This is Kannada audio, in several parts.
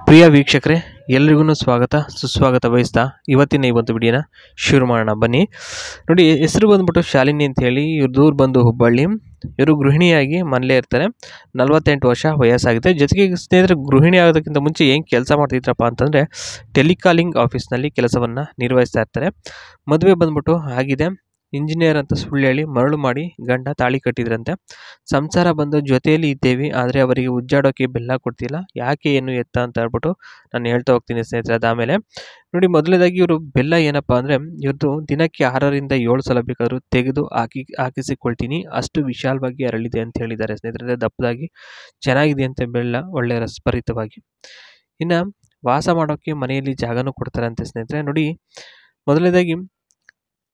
ಪ್ರಿಯ ವೀಕ್ಷಕರೇ, ಎಲ್ರಿಗೂ ಸ್ವಾಗತ ಸುಸ್ವಾಗತ ಬಯಸ್ತಾ ಇವತ್ತಿನ ಈ ಒಂದು ವಿಡಿಯೋನ ಶುರು ಮಾಡೋಣ. ಬನ್ನಿ ನೋಡಿ, ಹೆಸರು ಬಂದ್ಬಿಟ್ಟು ಶಾಲಿನಿ ಅಂತ ಹೇಳಿ. ಇವ್ರ ದೂರ ಬಂದು ಹುಬ್ಬಳ್ಳಿ. ಇವರು ಗೃಹಿಣಿಯಾಗಿ ಮನೇಲೇ ಇರ್ತಾರೆ. 48 ವರ್ಷ ವಯಸ್ಸಾಗಿದೆ. ಜೊತೆಗೆ ಸ್ನೇಹಿತರೆ, ಗೃಹಿಣಿ ಆಗೋದಕ್ಕಿಂತ ಮುಂಚೆ ಏನು ಕೆಲಸ ಮಾಡ್ತಿದ್ರಪ್ಪ ಅಂತಂದರೆ ಟೆಲಿಕಾಲಿಂಗ್ ಆಫೀಸ್ನಲ್ಲಿ ಕೆಲಸವನ್ನು ನಿರ್ವಹಿಸ್ತಾ ಇರ್ತಾರೆ. ಮದುವೆ ಬಂದ್ಬಿಟ್ಟು ಆಗಿದೆ. ಇಂಜಿನಿಯರ್ ಅಂತ ಸುಳ್ಳು ಹೇಳಿ ಮರಳು ಮಾಡಿ ಗಂಡ ತಾಳಿ ಕಟ್ಟಿದ್ರಂತೆ. ಸಂಸಾರ ಬಂದು ಜೊತೆಯಲ್ಲಿ ಇದ್ದೇವೆ, ಆದರೆ ಅವರಿಗೆ ಉಜ್ಜಾಡೋಕ್ಕೆ ಬೆಲ್ಲ ಕೊಡ್ತಿಲ್ಲ. ಯಾಕೆ ಏನು ಎತ್ತ ಅಂತ ಹೇಳ್ಬಿಟ್ಟು ನಾನು ಹೇಳ್ತಾ ಹೋಗ್ತೀನಿ ಸ್ನೇಹಿತರೆ. ಅದಾದಮೇಲೆ ನೋಡಿ, ಮೊದಲನೇದಾಗಿ ಇವರು ಬೆಲ್ಲ ಏನಪ್ಪ ಅಂದರೆ ಇವ್ರದ್ದು ದಿನಕ್ಕೆ 6ರಿಂದ 7 ಸಲ ಬೇಕಾದರೂ ತೆಗೆದು ಹಾಕಿಸಿಕೊಳ್ತೀನಿ, ಅಷ್ಟು ವಿಶಾಲವಾಗಿ ಅರಳಿದೆ ಅಂತ ಹೇಳಿದ್ದಾರೆ ಸ್ನೇಹಿತರೆ. ದಪ್ಪದಾಗಿ ಚೆನ್ನಾಗಿದೆ ಅಂತ ಬೆಲ್ಲ, ಒಳ್ಳೆಯ ರಸಭರಿತವಾಗಿ. ಇನ್ನು ವಾಸ ಮಾಡೋಕ್ಕೆ ಮನೆಯಲ್ಲಿ ಜಾಗನೂ ಕೊಡ್ತಾರಂತೆ ಸ್ನೇಹಿತರೆ. ನೋಡಿ, ಮೊದಲನೇದಾಗಿ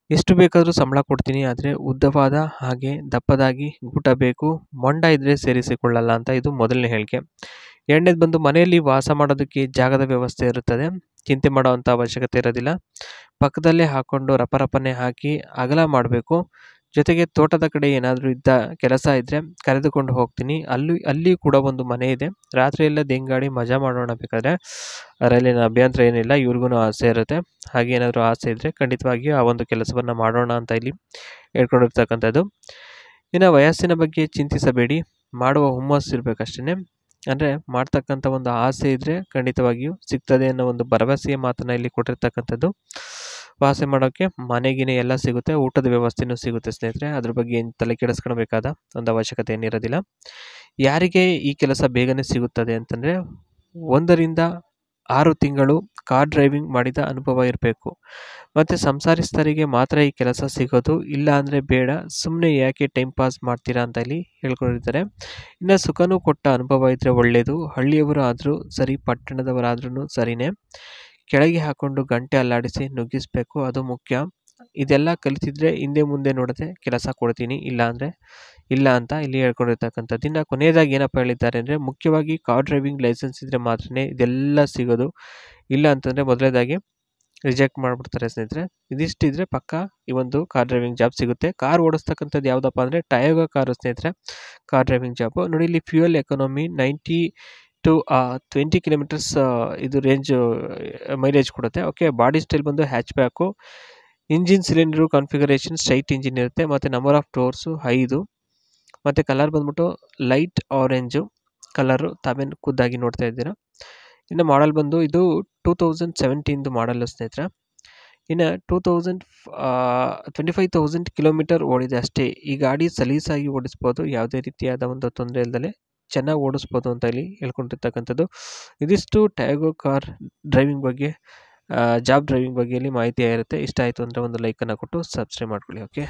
ಎಷ್ಟು ಬೇಕಾದರೂ ಸಂಬಳ ಕೊಡ್ತೀನಿ, ಆದರೆ ಉದ್ದವಾದ ಹಾಗೆ ದಪ್ಪದಾಗಿ ಗೂಟ ಬೇಕು, ಮೊಂಡ ಇದ್ದರೆ ಸೇರಿಸಿಕೊಳ್ಳಲ್ಲ ಅಂತ ಇದು ಮೊದಲನೇ ಹೇಳಿಕೆ. ಎರಡನೇದು ಬಂದು ಮನೆಯಲ್ಲಿ ವಾಸ ಮಾಡೋದಕ್ಕೆ ಜಾಗದ ವ್ಯವಸ್ಥೆ ಇರುತ್ತದೆ, ಚಿಂತೆ ಮಾಡೋವಂಥ ಅವಶ್ಯಕತೆ ಇರೋದಿಲ್ಲ. ಪಕ್ಕದಲ್ಲೇ ಹಾಕ್ಕೊಂಡು ರಪರಪನೆ ಹಾಕಿ ಅಗಲ ಮಾಡಬೇಕು. ಜೊತೆಗೆ ತೋಟದ ಕಡೆ ಏನಾದರೂ ಕೆಲಸ ಇದ್ದರೆ ಕರೆದುಕೊಂಡು ಹೋಗ್ತೀನಿ. ಅಲ್ಲಿ ಕೂಡ ಒಂದು ಮನೆ ಇದೆ. ರಾತ್ರಿ ಎಲ್ಲ ದೆಂಗಾಡಿ ಮಜಾ ಮಾಡೋಣ ಬೇಕಾದರೆ, ಅದರಲ್ಲಿನ ಅಭ್ಯಂತರ ಏನಿಲ್ಲ. ಇವ್ರಿಗೂ ಆಸೆ ಇರುತ್ತೆ. ಹಾಗೆ ಏನಾದರೂ ಆಸೆ ಇದ್ದರೆ ಖಂಡಿತವಾಗಿಯೂ ಆ ಒಂದು ಕೆಲಸವನ್ನು ಮಾಡೋಣ ಅಂತ ಇಲ್ಲಿ ಹೇಳ್ಕೊಂಡಿರ್ತಕ್ಕಂಥದ್ದು. ಇನ್ನು ವಯಸ್ಸಿನ ಬಗ್ಗೆ ಚಿಂತಿಸಬೇಡಿ, ಮಾಡುವ ಹುಮ್ಮಸ್ಸು ಇರಬೇಕಷ್ಟೇ. ಅಂದರೆ ಮಾಡ್ತಕ್ಕಂಥ ಒಂದು ಆಸೆ ಇದ್ದರೆ ಖಂಡಿತವಾಗಿಯೂ ಸಿಗ್ತದೆ ಅನ್ನೋ ಒಂದು ಭರವಸೆಯ ಮಾತನ್ನು ಇಲ್ಲಿ ಕೊಟ್ಟಿರ್ತಕ್ಕಂಥದ್ದು. ವಾಸ ಮಾಡೋಕ್ಕೆ ಮನೆಗಿನೇ ಎಲ್ಲ ಸಿಗುತ್ತೆ, ಊಟದ ವ್ಯವಸ್ಥೆಯೂ ಸಿಗುತ್ತೆ ಸ್ನೇಹಿತರೆ. ಅದ್ರ ಬಗ್ಗೆ ಏನು ತಲೆ ಕೆಡಿಸ್ಕೊಳ್ಬೇಕಾದ ಒಂದು ಅವಶ್ಯಕತೆ ಏನಿರೋದಿಲ್ಲ. ಯಾರಿಗೆ ಈ ಕೆಲಸ ಬೇಗನೆ ಸಿಗುತ್ತದೆ ಅಂತಂದರೆ 1 ರಿಂದ 6 ತಿಂಗಳು ಕಾರ್ ಡ್ರೈವಿಂಗ್ ಮಾಡಿದ ಅನುಭವ ಇರಬೇಕು. ಮತ್ತು ಸಂಸಾರಿಸ್ತರಿಗೆ ಮಾತ್ರ ಈ ಕೆಲಸ ಸಿಗೋದು, ಇಲ್ಲ ಅಂದರೆ ಬೇಡ, ಸುಮ್ಮನೆ ಯಾಕೆ ಟೈಮ್ ಪಾಸ್ ಮಾಡ್ತೀರಾ ಅಂತ ಇಲ್ಲಿ ಹೇಳ್ಕೊಂಡಿರ್ತಾರೆ. ಇನ್ನು ಸುಖನೂ ಕೊಟ್ಟ ಅನುಭವ ಇದ್ದರೆ ಒಳ್ಳೆಯದು. ಹಳ್ಳಿಯವರು ಆದರೂ ಸರಿ, ಪಟ್ಟಣದವರಾದ್ರೂ ಸರಿಯೇ. ಕೆಳಗೆ ಹಾಕ್ಕೊಂಡು ಗಂಟೆ ಅಲ್ಲಾಡಿಸಿ ನುಗ್ಗಿಸ್ಬೇಕು, ಅದು ಮುಖ್ಯ. ಇದೆಲ್ಲ ಕಲಿತಿದ್ರೆ ಹಿಂದೆ ಮುಂದೆ ನೋಡದೆ ಕೆಲಸ ಕೊಡ್ತೀನಿ, ಇಲ್ಲ ಅಂತ ಇಲ್ಲಿ ಹೇಳ್ಕೊಂಡಿರ್ತಕ್ಕಂಥದ್ದು. ಇನ್ನು ಕೊನೆಯದಾಗಿ ಏನಪ್ಪ ಹೇಳಿದ್ದಾರೆ ಅಂದರೆ, ಮುಖ್ಯವಾಗಿ ಕಾರ್ ಡ್ರೈವಿಂಗ್ ಲೈಸೆನ್ಸ್ ಇದ್ದರೆ ಮಾತ್ರನೇ ಇದೆಲ್ಲ ಸಿಗೋದು, ಇಲ್ಲ ಅಂತಂದರೆ ಮೊದಲನೇದಾಗಿ ರಿಜೆಕ್ಟ್ ಮಾಡಿಬಿಡ್ತಾರೆ ಸ್ನೇಹಿತರೆ. ಇದಿಷ್ಟಿದ್ರೆ ಪಕ್ಕ ಈ ಒಂದು ಕಾರ್ ಡ್ರೈವಿಂಗ್ ಜಾಬ್ ಸಿಗುತ್ತೆ. ಕಾರ್ ಓಡಿಸ್ತಕ್ಕಂಥದ್ದು ಯಾವುದಪ್ಪ ಅಂದರೆ ಟಯೋಗಾ ಕಾರು ಸ್ನೇಹಿತರೆ, ಕಾರ್ ಡ್ರೈವಿಂಗ್ ಜಾಬು. ನೋಡಿ, ಇಲ್ಲಿ ಫ್ಯೂಯಲ್ ಎಕಾನಮಿ 90 to 20 ಕಿಲೋಮೀಟರ್ಸ್ ಇದು ರೇಂಜ್ ಮೈಲೇಜ್ ಕೊಡುತ್ತೆ. ಓಕೆ, ಬಾಡಿ ಸ್ಟೈಲ್ ಬಂದು hatch back. Engine cylinder configuration straight engine ಇರುತ್ತೆ. ಮತ್ತು ನಂಬರ್ ಆಫ್ ಡೋರ್ಸು 5. ಮತ್ತು ಕಲರ್ ಬಂದ್ಬಿಟ್ಟು ಲೈಟ್ ಆರೆಂಜು ಕಲರು, ತಾವೇನು ಖುದ್ದಾಗಿ ನೋಡ್ತಾ ಇದ್ದೀರಾ. ಇನ್ನು ಮಾಡಲ್ ಬಂದು ಇದು 2017 ಮಾಡಲು ಸ್ನೇಹಿತರೆ. ಇನ್ನು 25,000 ಕಿಲೋಮೀಟರ್ ಓಡಿದೆ ಅಷ್ಟೇ. ಈ ಗಾಡಿ ಸಲೀಸಾಗಿ ಓಡಿಸ್ಬೋದು, ಯಾವುದೇ ರೀತಿಯಾದ ಒಂದು ತೊಂದರೆ ಇಲ್ಲದೆ ಚೆನ್ನಾಗಿ ಓಡಿಸ್ಬೋದು ಅಂತ ಇಲ್ಲಿ ಹೇಳ್ಕೊಂಡಿರ್ತಕ್ಕಂಥದ್ದು. ಇದಿಷ್ಟು ಟಯೋಗಾ ಕಾರ್ ಡ್ರೈವಿಂಗ್ ಬಗ್ಗೆ, ಜಾಬ್ ಡ್ರೈವಿಂಗ್ ಬಗ್ಗೆ ಇಲ್ಲಿ ಮಾಹಿತಿ ಇರುತ್ತೆ. ಇಷ್ಟ ಆಯಿತು ಅಂದರೆ ಒಂದು ಲೈಕನ್ನು ಕೊಟ್ಟು ಸಬ್ಸ್ಕ್ರೈಬ್ ಮಾಡ್ಕೊಳ್ಳಿ. ಓಕೆ.